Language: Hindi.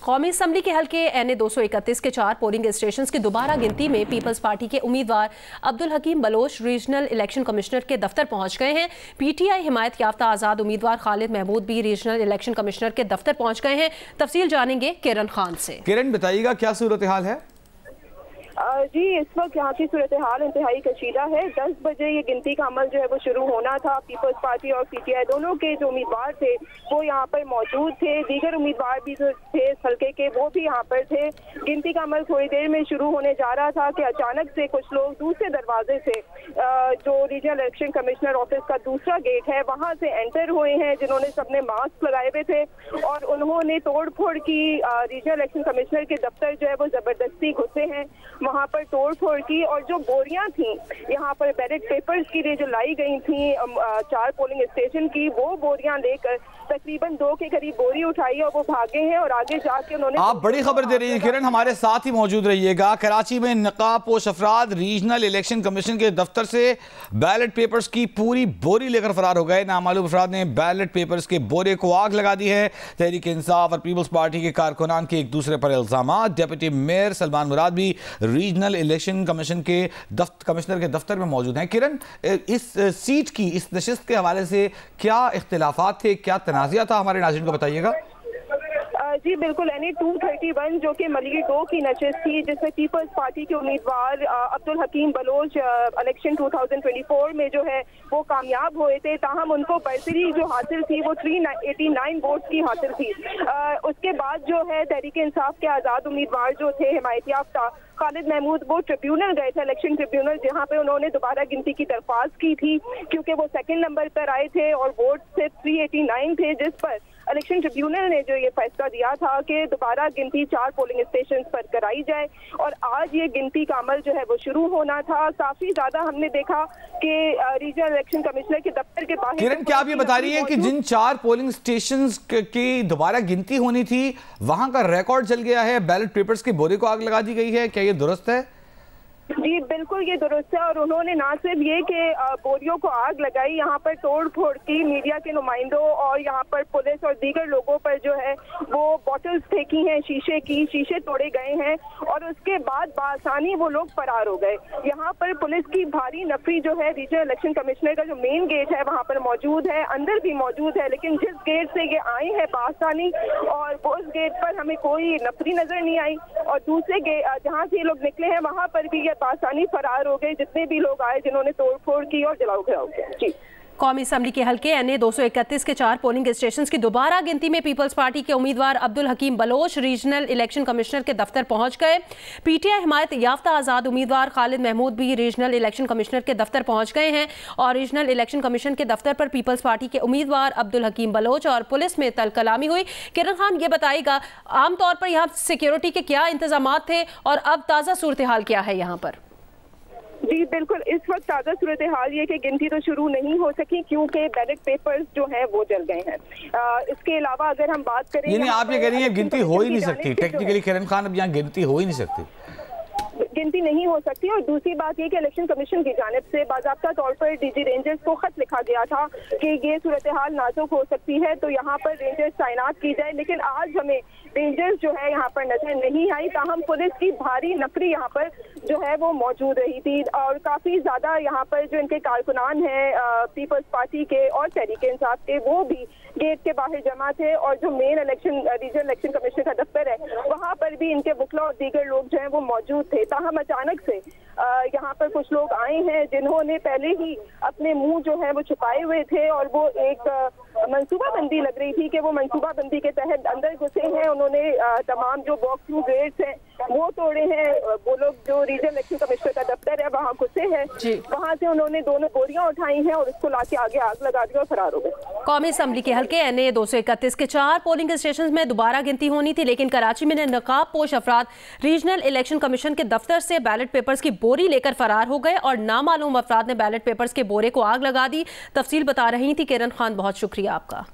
कौमी असम्बली के हल्के NA 231 के 4 पोलिंग स्टेशन की दोबारा गिनती में पीपल्स पार्टी के उम्मीदवार अब्दुल हकीम बलोच रीजनल इलेक्शन कमिश्नर के दफ्तर पहुंच गए हैं। PTI हिमायत याफ्ता आज़ाद उम्मीदवार खालिद महमूद भी रीजनल इलेक्शन कमिश्नर के दफ्तर पहुंच गए हैं। तफसील जानेंगे किरण खान से। किरण, बताइएगा क्या सूरत हाल है? जी, इस वक्त यहाँ की सूरत हाल इंतहाई कशीदा है। 10 बजे ये गिनती का अमल जो है वो शुरू होना था। पीपल्स पार्टी और PTI दोनों के जो उम्मीदवार थे वो यहाँ पर मौजूद थे। दीगर उम्मीदवार भी जो थे हल्के के वो भी यहाँ पर थे। गिनती का अमल थोड़ी देर में शुरू होने जा रहा था कि अचानक से कुछ लोग दूसरे दरवाजे से जो रीजनल इलेक्शन कमिश्नर ऑफिस का दूसरा गेट है वहाँ से एंटर हुए हैं, जिन्होंने सबने मास्क लगाए हुए थे और उन्होंने तोड़ फोड़ की। रीजनल इलेक्शन कमिश्नर के दफ्तर जो है वो जबरदस्ती घुसे हैं, वहाँ पर तोड़ फोड़ की। और जो बोरियां थी यहाँ पर बैलेट पेपर्स की जो लाई गई थी 4 पोलिंग स्टेशन की, वो बोरियां लेकर तकरीबन 2 के करीब बोरी उठाई और वो भागे हैं और आगे जाके उन्होंने। आप बड़ी खबर दे रही हैं किरण, हमारे साथ ही मौजूद रहिएगा। कराची में नकाबपोश अफराद रीजनल इलेक्शन कमीशन के दफ्तर से बैलेट पेपर्स की पूरी बोरी लेकर फरार हो गए। नामालूम अफराद ने बैलेट पेपर्स के बोरे को आग लगा दी है। तहरीक इंसाफ और पीपल्स पार्टी के कारकुनान के एक दूसरे पर इल्जाम। डिप्टी मेयर सलमान मुराद भी रीजनल इलेक्शन कमीशन के कमिश्नर के दफ्तर में मौजूद हैं। किरण, इस सीट की, इस नशिस्त के हवाले से क्या इख्तिलाफात थे, क्या तनाज़ा था, हमारे नाज़रीन को बताइएगा। जी बिल्कुल, NA 231 जो कि मलिक 2 की नशिस्त थी, जिसमें पीपल्स पार्टी के उम्मीदवार अब्दुल हकीम बलोच इलेक्शन 2024 में जो है वो कामयाब हुए थे। ताहम उनको बर्सरी जो हासिल थी वो 389 वोट की हासिल थी। उसके बाद जो है तहरीक इंसाफ के आज़ाद उम्मीदवार जो थे हिमायत याफ्ता खालिद महमूद, वो ट्रिब्यूनल गए थे, इलेक्शन ट्रिब्यूनल, जहां पे उन्होंने दोबारा गिनती की दरख्वास्त की थी क्योंकि वो सेकंड नंबर पर आए थे और वोट सिर्फ 389 थे, जिस पर इलेक्शन ट्रिब्यूनल ने जो ये फैसला दिया था कि दोबारा गिनती 4 पोलिंग स्टेशन पर कराई जाए। और आज ये गिनती का अमल जो है वो शुरू होना था। काफी ज्यादा हमने देखा कि रीजनल इलेक्शन कमिश्नर के दफ्तर के बाहर। किरण, क्या आप ये बता रही है कि जिन 4 पोलिंग स्टेशन की दोबारा गिनती होनी थी वहां का रिकॉर्ड चल गया है, बैलेट पेपर्स के बोरे को आग लगा दी गई है, क्या ये दुरुस्त है? जी बिल्कुल, ये दुरुस्त है। और उन्होंने ना सिर्फ ये कि बोरियों को आग लगाई, यहाँ पर तोड़ फोड़ की, मीडिया के नुमाइंदों और यहाँ पर पुलिस और दीगर लोगों पर जो है वो बॉटल्स फेंकी हैं, शीशे तोड़े गए हैं और उसके बाद बासानी वो लोग फरार हो गए। यहाँ पर पुलिस की भारी नफरी जो है रीजनल इलेक्शन कमिश्नर का जो मेन गेट है वहाँ पर मौजूद है, अंदर भी मौजूद है, लेकिन जिस गेट से ये आए हैं बासानी, और उस गेट पर हमें कोई नफरी नजर नहीं आई। और दूसरे गेट जहाँ से ये लोग निकले हैं वहाँ पर भी ये आसानी फरार हो गए, जितने भी लोग आए जिन्होंने तोड़फोड़ की और जलाओ घिराओ किया। जी, कौमी असम्बली के हल्के NA 231 के 4 पोलिंग स्टेशन की दोबारा गिनती में पीपल्स पार्टी के उम्मीदवार अब्दुल हकीम बलोच रीजनल इलेक्शन कमिश्नर के दफ्तर पहुंच गए। PTI हिमायत याफ्ता आज़ाद उम्मीदवार खालिद महमूद भी रीजनल इलेक्शन कमिश्नर के दफ्तर पहुंच गए हैं और रीजनल इलेक्शन कमीशन के दफ्तर पर पीपल्स पार्टी के उम्मीदवार अब्दुल हकीम बलोच और पुलिस में तलकलामी हुई। किरण खान, ये बताइएगा आमतौर पर यहाँ सिक्योरिटी के क्या इंतजाम थे और अब ताज़ा सूरत हाल क्या है यहाँ पर? जी बिल्कुल, इस वक्त ताज़ा सूरत हाल ये कि गिनती तो शुरू नहीं हो सकी क्योंकि बैलेट पेपर्स जो हैं वो जल गए हैं। इसके अलावा अगर हम बात करें, यानी आप ये कह रही हैं गिनती हो ही नहीं सकती टेक्निकली किरण खान, अब यहाँ गिनती हो ही नहीं सकती, गिनती नहीं हो सकती। और दूसरी बात ये कि इलेक्शन कमीशन की जानिब से बाज़ाब्ता तौर पर DG रेंजर्स को खत लिखा गया था कि ये सूरत हाल नाजुक हो सकती है तो यहाँ पर रेंजर्स तैनात की जाए, लेकिन आज हमें रेंजर्स जो है यहाँ पर नजर नहीं आई। ताहम पुलिस की भारी नफरी यहाँ पर जो है वो मौजूद रही थी और काफी ज्यादा यहाँ पर जो इनके कारकुनान हैं पीपल्स पार्टी के और तहरीक इंसाफ के, वो भी गेट के बाहर जमा थे। और जो मेन रीजनल इलेक्शन कमिश्नर का दफ्तर है वहाँ पर भी इनके वकला और दीगर लोग जो है वो मौजूद थे। ताहम अचानक से यहाँ पर कुछ लोग आए हैं जिन्होंने पहले ही अपने मुंह जो है वो छुपाए हुए थे और वो एक मंसूबाबंदी लग रही थी कि वो मंसूबाबंदी के तहत अंदर घुसे हैं। उन्होंने तमाम जो वॉक थ्रू गेट्स हैं वो तोड़े हैं। वो लोग जो रीजनल इलेक्शन कमिश्नर का दफ्तर है वहाँ घुसे हैं, वहाँ से उन्होंने दोनों बोरियां उठाई हैं और उसको लाके आगे आग लगा दी और फरार हो गए। कौमी असम्बली के हल्के NA 231 के 4 पोलिंग स्टेशन में दोबारा गिनती होनी थी, लेकिन कराची में नकाबपोश अफराद रीजनल इलेक्शन कमीशन के दफ्तर से बैलेट पेपर्स की बोरी लेकर फरार हो गए और नामालूम अफराद ने बैलेट पेपर्स के बोरे को आग लगा दी। तफसील बता रही थी किरण खान, बहुत शुक्रिया आपका।